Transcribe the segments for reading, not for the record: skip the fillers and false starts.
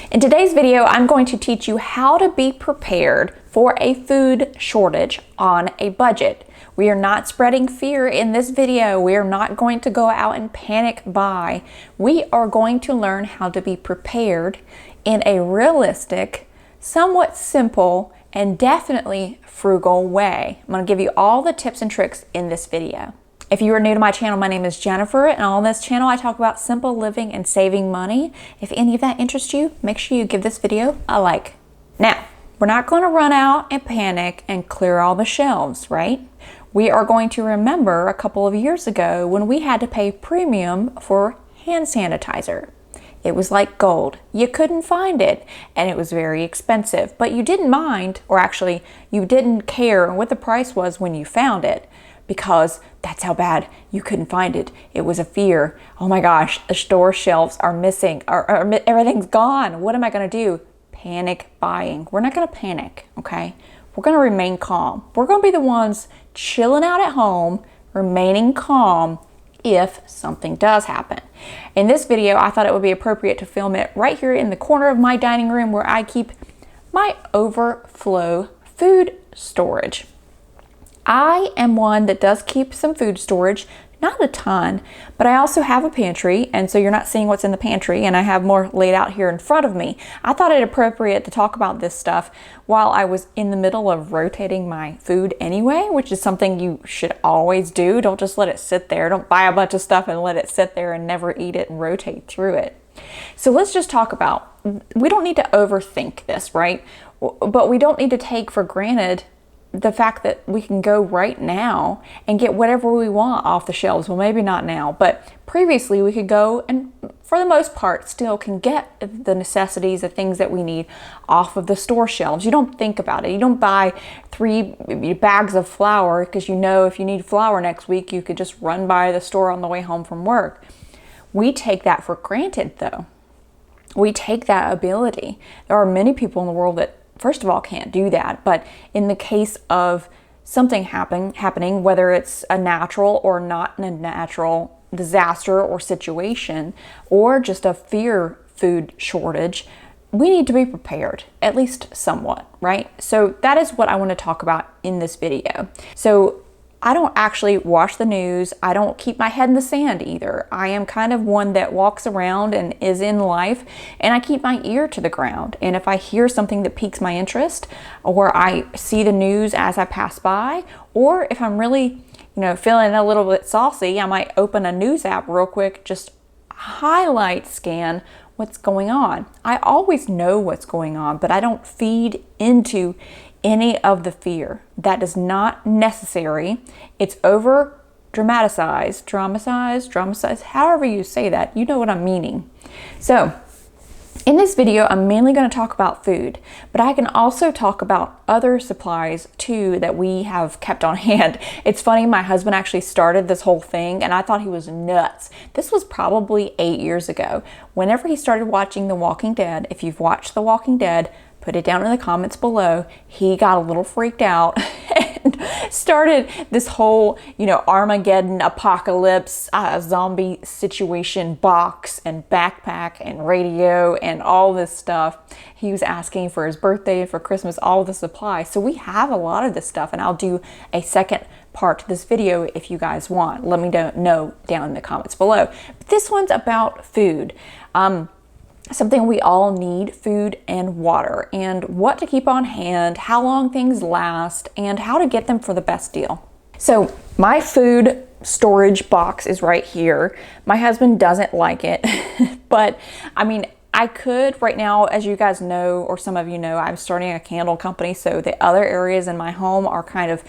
In today's video, I'm going to teach you how to be prepared for a food shortage on a budget. We are not spreading fear in this video. We are not going to go out and panic buy. We are going to learn how to be prepared in a realistic, somewhat simple, and definitely frugal way. I'm going to give you all the tips and tricks in this video. If you are new to my channel, my name is Jennifer, and on this channel I talk about simple living and saving money. If any of that interests you, make sure you give this video a like. Now, we're not going to run out and panic and clear all the shelves, right? We are going to remember a couple of years ago when we had to pay premium for hand sanitizer. It was like gold. You couldn't find it, and it was very expensive, but you didn't mind, or actually you didn't care what the price was when you found it, because that's how bad you couldn't find it. It was a fear. Oh my gosh, the store shelves are missing, or everything's gone. What am I gonna do? Panic buying. We're not gonna panic, okay? We're gonna remain calm. We're gonna be the ones chilling out at home, remaining calm if something does happen. In this video, I thought it would be appropriate to film it right here in the corner of my dining room where I keep my overflow food storage. I am one that does keep some food storage, not a ton, but I also have a pantry, and so you're not seeing what's in the pantry, and I have more laid out here in front of me. I thought it appropriate to talk about this stuff while I was in the middle of rotating my food anyway, which is something you should always do. Don't just let it sit there. Don't buy a bunch of stuff and let it sit there and never eat it and rotate through it. So let's just talk about, we don't need to overthink this, right? But we don't need to take for granted the fact that we can go right now and get whatever we want off the shelves. Well, maybe not now, but previously we could go and for the most part still can get the necessities, the things that we need off of the store shelves. You don't think about it. You don't buy 3 bags of flour because you know if you need flour next week, you could just run by the store on the way home from work. We take that for granted though. We take that ability. There are many people in the world that first of all can't do that, but in the case of something happening, whether it's a natural or not a natural disaster or situation, or just a fear food shortage, we need to be prepared, at least somewhat, right? So that is what I want to talk about in this video. So I don't actually watch the news. I don't keep my head in the sand either. I am kind of one that walks around and is in life, and I keep my ear to the ground. And if I hear something that piques my interest, or I see the news as I pass by, or if I'm really, feeling a little bit saucy, I might open a news app real quick, just highlight scan what's going on. I always know what's going on, but I don't feed into any of the fear. That is not necessary. It's over dramatized, however you say that, you know what I'm meaning. So in this video, I'm mainly going to talk about food, but I can also talk about other supplies too that we have kept on hand. It's funny, my husband actually started this whole thing and I thought he was nuts. This was probably 8 years ago. Whenever he started watching The Walking Dead, if you've watched The Walking Dead, put it down in the comments below. He got a little freaked out and started this whole, Armageddon apocalypse zombie situation box and backpack and radio and all this stuff. He was asking for his birthday and for Christmas, all the supplies. So we have a lot of this stuff, and I'll do a second part to this video if you guys want. Let me know down in the comments below. But this one's about food. Something we all need, food and water, and what to keep on hand, how long things last, and how to get them for the best deal. So my food storage box is right here. My husband doesn't like it, but I could right now, as you guys know, or some of you know, I'm starting a candle company, so the other areas in my home are kind of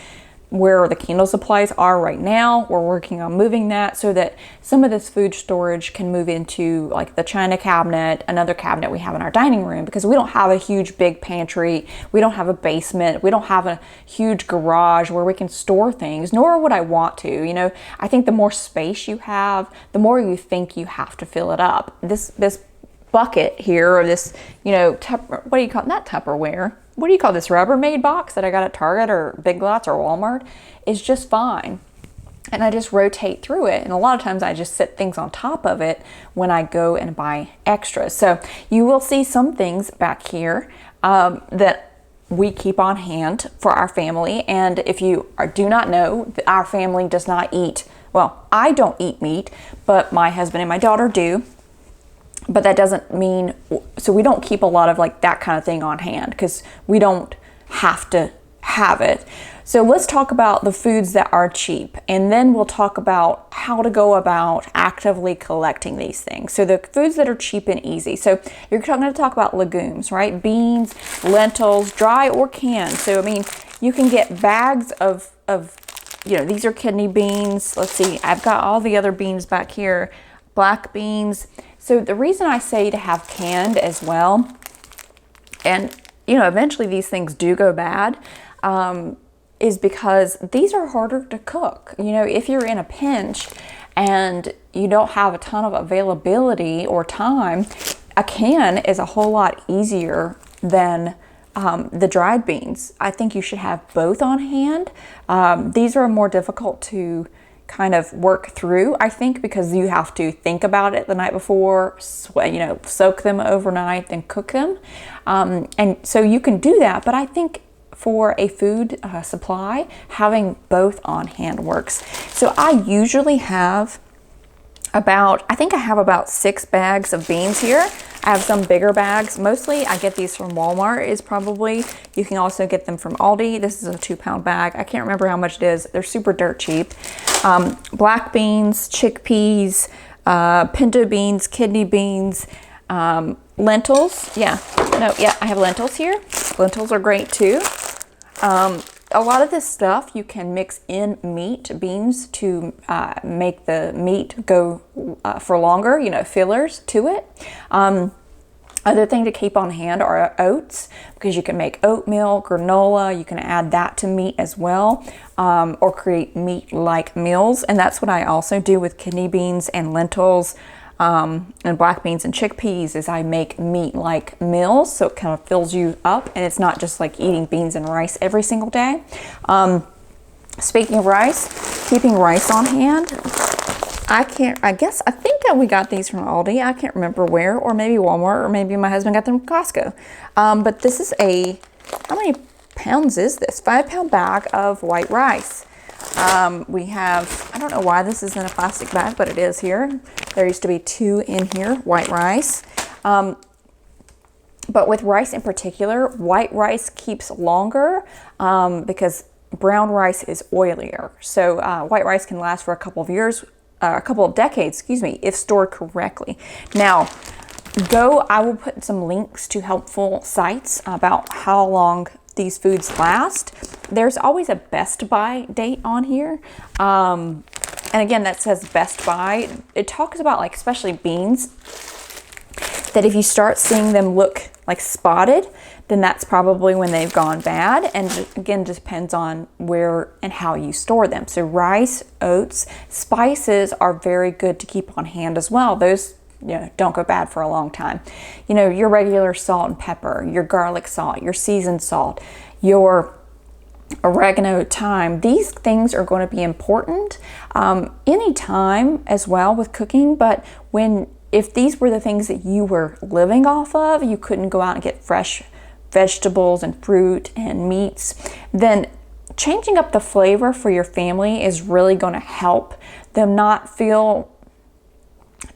where the candle supplies are right now. We're working on moving that so that some of this food storage can move into like the china cabinet, another cabinet we have in our dining room, because we don't have a huge big pantry. We don't have a basement. We don't have a huge garage where we can store things, nor would I want to. I think the more space you have, the more you think you have to fill it up. This bucket here, or this, what do you call it? Not Tupperware. What do you call this, Rubbermaid box that I got at Target or Big Lots or Walmart, is just fine. and I just rotate through it. And a lot of times I just set things on top of it when I go and buy extras. So you will see some things back here that we keep on hand for our family. And if you do not know, our family does not eat, well, I don't eat meat, but my husband and my daughter do. But that doesn't mean, so we don't keep a lot of like that kind of thing on hand because we don't have to have it. So let's talk about the foods that are cheap, and then we'll talk about how to go about actively collecting these things. So the foods that are cheap and easy. So you're going to talk about legumes, right? Beans, lentils, dry or canned. So I mean, you can get bags of these are kidney beans. Let's see, I've got all the other beans back here, black beans. So the reason I say to have canned as well, and eventually these things do go bad, is because these are harder to cook. If you're in a pinch and you don't have a ton of availability or time, a can is a whole lot easier than the dried beans. I think you should have both on hand. These are more difficult to kind of work through, I think, because you have to think about it the night before, soak them overnight, then cook them. And so you can do that, but I think for a food supply, having both on hand works. So I usually have about 6 bags of beans here. I have some bigger bags. Mostly I get these from Walmart. You can also get them from Aldi. This is a 2-pound bag. I can't remember how much it is. They're super dirt cheap. Black beans, chickpeas, pinto beans, kidney beans, lentils. I have lentils here. Lentils are great too. A lot of this stuff you can mix in beans to make the meat go for longer, fillers to it. Other thing to keep on hand are oats, because you can make oatmeal, granola, you can add that to meat as well, or create meat-like meals. And that's what I also do with kidney beans and lentils. And black beans and chickpeas is I make meat-like meals, so it kind of fills you up, and it's not just like eating beans and rice every single day. Speaking of rice, keeping rice on hand. I think that we got these from Aldi. I can't remember where, or maybe Walmart, or maybe my husband got them from Costco. But this is how many pounds is this? 5-pound bag of white rice. We have, I don't know why this is in a plastic bag, but it is here. There used to be 2 in here, white rice. But with rice in particular, white rice keeps longer because brown rice is oilier. So white rice can last for a couple of decades, if stored correctly. Now, I will put some links to helpful sites about how long these foods last. There's always a best buy date on here. And again, that says best buy. It talks about, like, especially beans, that if you start seeing them look like spotted, then that's probably when they've gone bad. And again, depends on where and how you store them. So rice, oats, spices are very good to keep on hand as well. Those don't go bad for a long time. Your regular salt and pepper, your garlic salt, your seasoned salt, your oregano, thyme. These things are going to be important anytime as well with cooking. But if these were the things that you were living off of, you couldn't go out and get fresh vegetables and fruit and meats, then changing up the flavor for your family is really going to help them not feel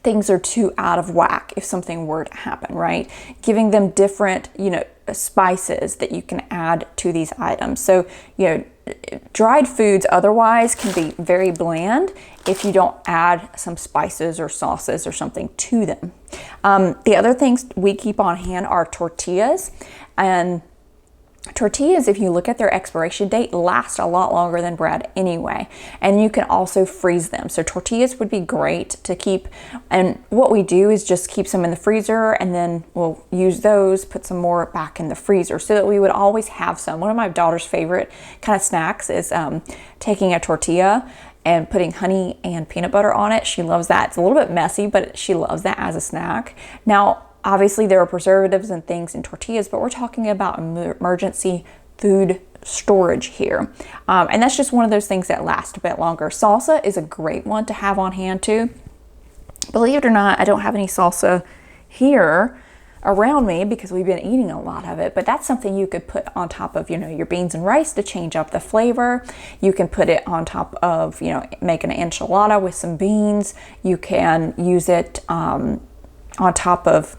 things are too out of whack if something were to happen, right? Giving them different, spices that you can add to these items. So, dried foods otherwise can be very bland if you don't add some spices or sauces or something to them. The other things we keep on hand are tortillas. And tortillas, if you look at their expiration date, last a lot longer than bread anyway. And you can also freeze them. So tortillas would be great to keep. And what we do is just keep some in the freezer, and then we'll use those, put some more back in the freezer so that we would always have some. One of my daughter's favorite kind of snacks is taking a tortilla and putting honey and peanut butter on it. She loves that. It's a little bit messy, but she loves that as a snack. Now, obviously, there are preservatives and things in tortillas, but we're talking about emergency food storage here. And that's just one of those things that last a bit longer. Salsa is a great one to have on hand too. Believe it or not, I don't have any salsa here around me because we've been eating a lot of it, but that's something you could put on top of, your beans and rice to change up the flavor. You can put it on top of, make an enchilada with some beans. You can use it on top of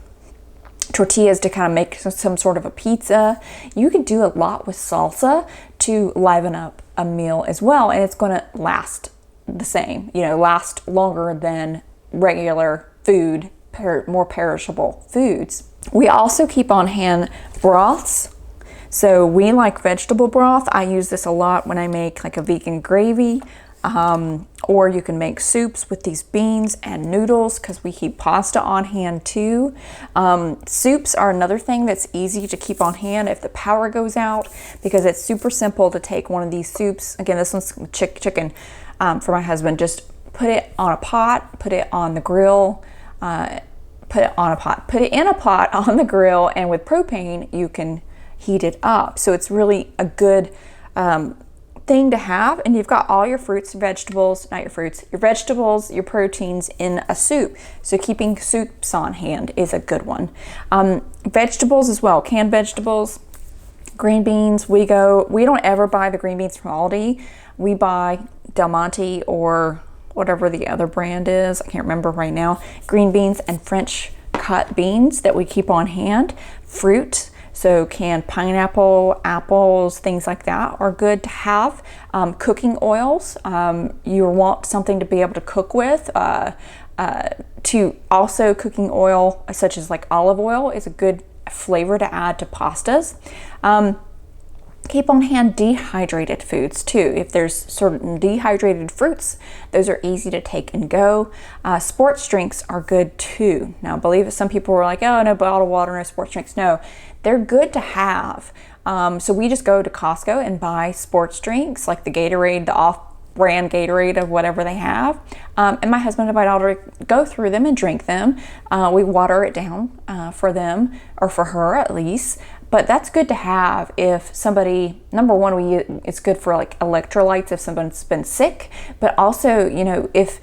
tortillas to kind of make some sort of a pizza. You can do a lot with salsa to liven up a meal as well, and it's going to last the same, last longer than regular food, more perishable foods. We also keep on hand broths. So we like vegetable broth. I use this a lot when I make like a vegan gravy, or you can make soups with these beans and noodles because we keep pasta on hand too. Soups are another thing that's easy to keep on hand if the power goes out, because it's super simple to take one of these soups. Again, this one's chicken for my husband. Just put it on a pot, put it on the grill, put it in a pot on the grill, and with propane you can heat it up. So it's really a good thing to have, and you've got all your fruits, vegetables, not your fruits, your vegetables, your proteins in a soup. So keeping soups on hand is a good one. Vegetables as well, canned vegetables, green beans. We don't ever buy the green beans from Aldi. We buy Del Monte or whatever the other brand is, I can't remember right now. Green beans and French cut beans that we keep on hand. Fruit, so canned pineapple, apples, things like that are good to have. Cooking oils, you want something to be able to cook with. Cooking oil such as like olive oil is a good flavor to add to pastas. Keep on hand dehydrated foods too. If there's certain dehydrated fruits, those are easy to take and go. Sports drinks are good too. Now, believe it, some people were like, oh, no bottled water, no sports drinks. No, they're good to have. So we just go to Costco and buy sports drinks like the Gatorade, the off-brand Gatorade of whatever they have. And my husband and I go through them and drink them. We water it down for them, or for her at least. But that's good to have if somebody, number one, it's good for like electrolytes if someone's been sick, but also, if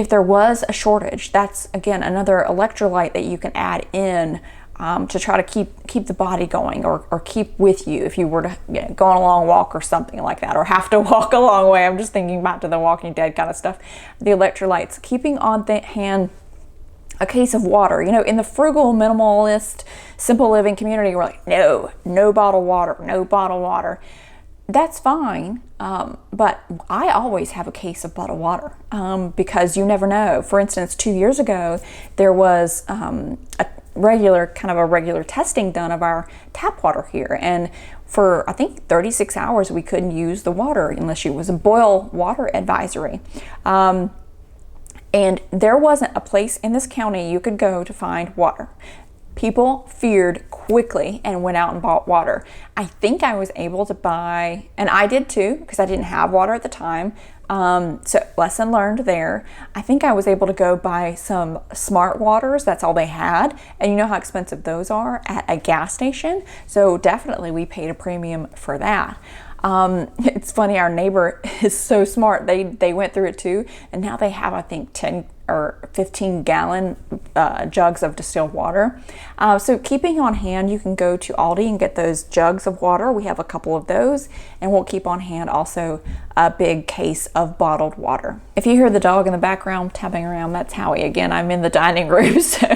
there was a shortage, that's again another electrolyte that you can add in to try to keep the body going, or keep with you if you were to go on a long walk or something like that, or have to walk a long way. I'm just thinking back to the Walking Dead kind of stuff. The electrolytes, keeping on hand a case of water. In the frugal, minimalist, simple living community, we're like, no bottled water. That's fine, but I always have a case of bottled water because you never know. For instance, 2 years ago, there was a regular testing done of our tap water here, and for I think 36 hours we couldn't use the water unless it was a boil water advisory. And there wasn't a place in this county you could go to find water. People feared quickly and went out and bought water. I think I was able to buy, and I did too, because I didn't have water at the time. So lesson learned there. I think I was able to go buy some Smart Waters. That's all they had. And you know how expensive those are at a gas station. So definitely we paid a premium for that. It's funny, our neighbor is so smart. They went through it too, and now they have, I think, 10 or 15 gallon jugs of distilled water. So keeping on hand, you can go to Aldi and get those jugs of water. We have a couple of those, and we'll keep on hand also a big case of bottled water. If you hear the dog in the background tapping around, that's Howie. Again, I'm in the dining room, so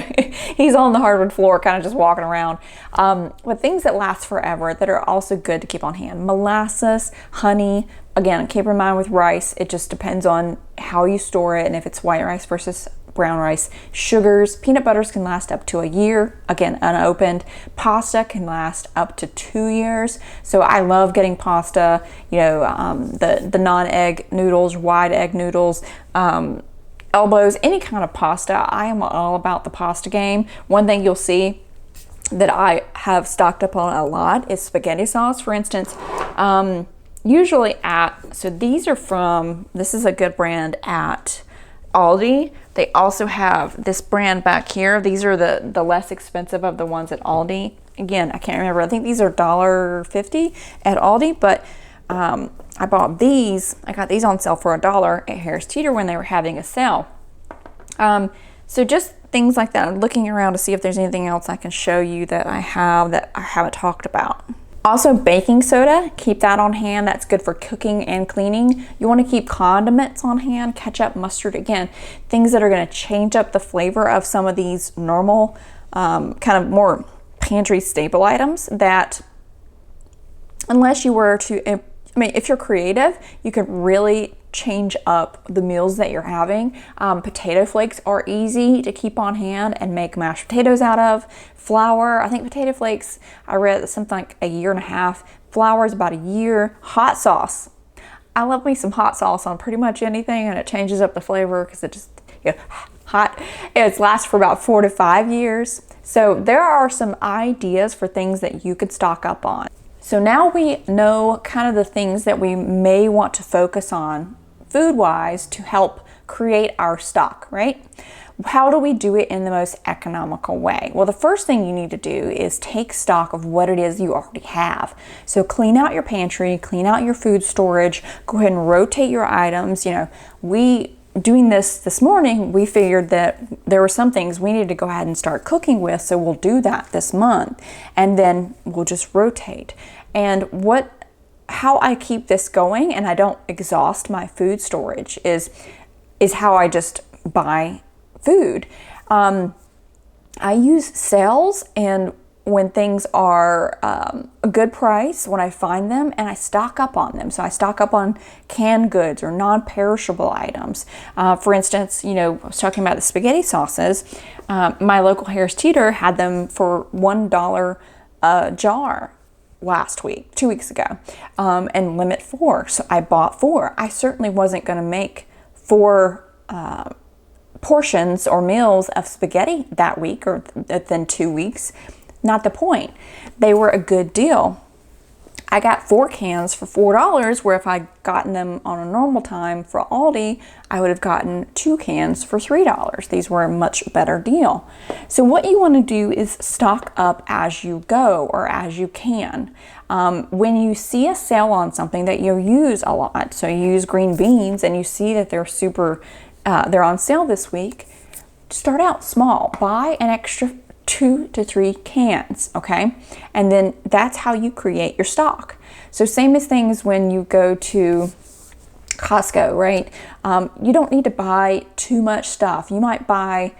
he's on the hardwood floor kind of just walking around. But things that last forever that are also good to keep on hand: molasses, honey. Again, keep in mind with rice, it just depends on how you store it and if it's white rice versus brown rice. Sugars, peanut butters can last up to a year, again, unopened. Pasta can last up to 2 years. So I love getting pasta, the non-egg noodles, wide egg noodles, elbows, any kind of pasta. I am all about the pasta game. One thing you'll see that I have stocked up on a lot is spaghetti sauce, for instance. Usually this is a good brand at Aldi. They also have this brand back here. These are the less expensive of the ones at Aldi. again, I can't remember. I think these are $1.50 at Aldi, but I bought these. I got these on sale for $1 at Harris Teeter when they were having a sale. So just things like that. I'm looking around to see if there's anything else I can show you that I have that I haven't talked about. Also, baking soda, keep that on hand. That's good for cooking and cleaning. You want to keep condiments on hand, ketchup, mustard, again, things that are going to change up the flavor of some of these normal, kind of more pantry staple items that, unless you were to, I mean, if you're creative, you could really change up the meals that you're having. Potato flakes are easy to keep on hand and make mashed potatoes out of. Flour, I think potato flakes, I read something like a year and a half. Flour is about a year. Hot sauce. I love me some hot sauce on pretty much anything, and it changes up the flavor because it just, hot. It lasts for about 4 to 5 years. So there are some ideas for things that you could stock up on. So now we know kind of the things that we may want to focus on food-wise to help create our stock, right? How do we do it in the most economical way? Well, the first thing you need to do is take stock of what it is you already have. So clean out your pantry, clean out your food storage, go ahead and rotate your items. Doing this morning, we figured that there were some things we needed to go ahead and start cooking with, so we'll do that this month, and then we'll just rotate. And how I keep this going and I don't exhaust my food storage is how I just buy food. I use sales, and when things are a good price, when I find them, and I stock up on them. So I stock up on canned goods or non-perishable items. For instance, I was talking about the spaghetti sauces. My local Harris Teeter had them for $1 a jar last week, 2 weeks ago, and limit 4. So I bought 4. I certainly wasn't going to make 4 portions or meals of spaghetti that week or within 2 weeks. Not the point. They were a good deal. I got 4 cans for $4, where if I'd gotten them on a normal time for Aldi, I would have gotten 2 cans for $3. These were a much better deal. So what you want to do is stock up as you go or as you can. When you see a sale on something that you use a lot, so you use green beans and you see that they're on sale this week, start out small. Buy an extra 2 to 3 cans, okay? And then that's how you create your stock. So same as things when you go to Costco, right? You don't need to buy too much stuff. You might buy,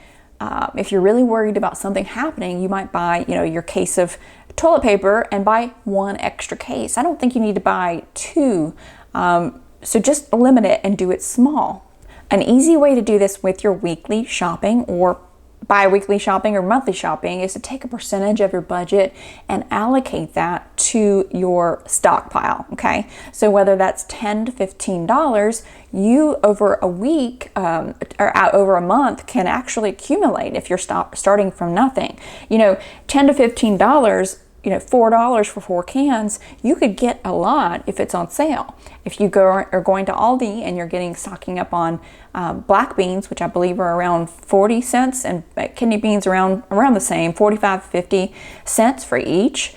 if you're really worried about something happening, you might buy, your case of toilet paper and buy 1 extra case. I don't think you need to buy 2. So just limit it and do it small. An easy way to do this with your weekly shopping or bi-weekly shopping or monthly shopping is to take a percentage of your budget and allocate that to your stockpile, okay? So whether that's $10 to $15, you over a week or over a month can actually accumulate if you're starting from nothing. $10 to $15, $4 for 4 cans, you could get a lot if it's on sale. If you are going to Aldi and you're stocking up on black beans, which I believe are around 40 cents, and kidney beans around the same, 45 to 50 cents for each.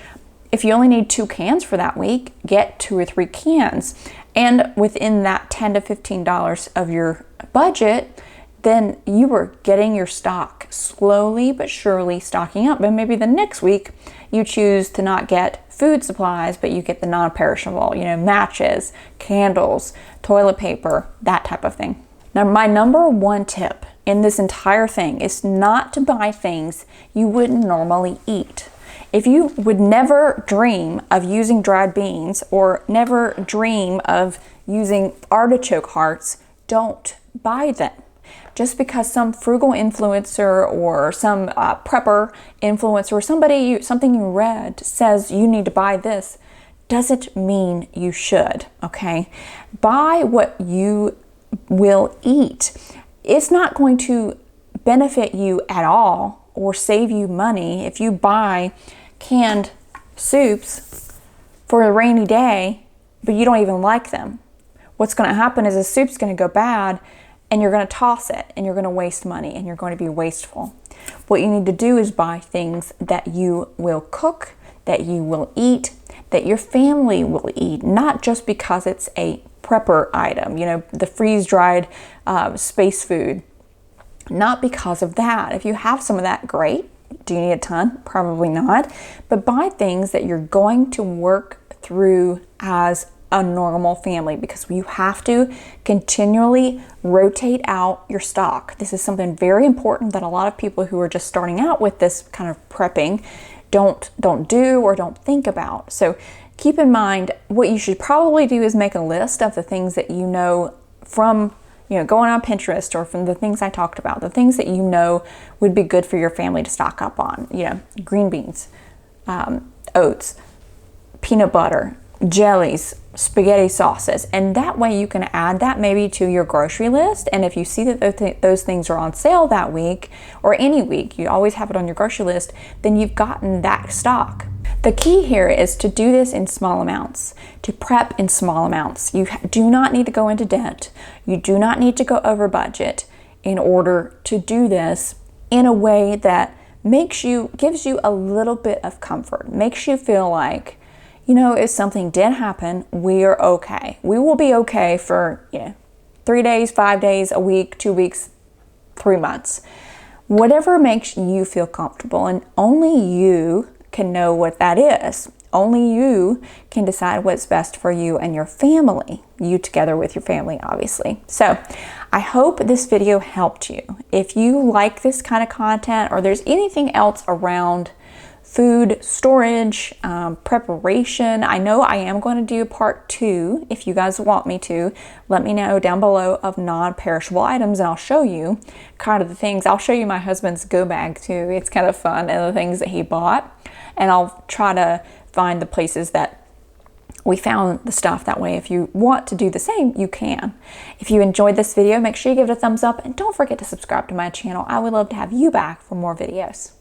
If you only need 2 cans for that week, get 2 or 3 cans. And within that $10 to $15 of your budget, then you were getting your stock slowly but surely stocking up. And maybe the next week you choose to not get food supplies, but you get the non-perishable, matches, candles, toilet paper, that type of thing. Now, my number 1 tip in this entire thing is not to buy things you wouldn't normally eat. If you would never dream of using dried beans or never dream of using artichoke hearts, don't buy them. Just because some frugal influencer or some prepper influencer or something you read says you need to buy this doesn't mean you should, okay? Buy what you will eat. It's not going to benefit you at all or save you money if you buy canned soups for a rainy day, but you don't even like them. What's going to happen is the soup's going to go bad and you're going to toss it, and you're going to waste money, and you're going to be wasteful. What you need to do is buy things that you will cook, that you will eat, that your family will eat, not just because it's a prepper item, you know, the freeze-dried space food. Not because of that. If you have some of that, great. Do you need a ton? Probably not. But buy things that you're going to work through as a normal family, because you have to continually rotate out your stock. This is something very important that a lot of people who are just starting out with this kind of prepping don't do or don't think about. So keep in mind, what you should probably do is make a list of the things that you know from, you know, going on Pinterest, or from the things I talked about, the things that you know would be good for your family to stock up on. You know, green beans, oats, peanut butter, jellies, spaghetti sauces, and that way you can add that maybe to your grocery list. And if you see that those things are on sale that week, or any week, you always have it on your grocery list, then you've gotten that stock. The key here is to do this in small amounts, to prep in small amounts. You do not need to go into debt. You do not need to go over budget in order to do this in a way that gives you a little bit of comfort, makes you feel like, you know, if something did happen, we are okay. We will be okay for, 3 days, 5 days, a week, 2 weeks, 3 months. Whatever makes you feel comfortable, and only you can know what that is. Only you can decide what's best for you and your family, you together with your family, obviously. So I hope this video helped you. If you like this kind of content, or there's anything else around food storage, preparation, I know I am going to do part 2. If you guys want me to, let me know down below, of non-perishable items, and I'll show you kind of the things. I'll show you my husband's go bag too. It's kind of fun, and the things that he bought. And I'll try to find the places that we found the stuff. That way, if you want to do the same, you can. If you enjoyed this video, make sure you give it a thumbs up, and don't forget to subscribe to my channel. I would love to have you back for more videos.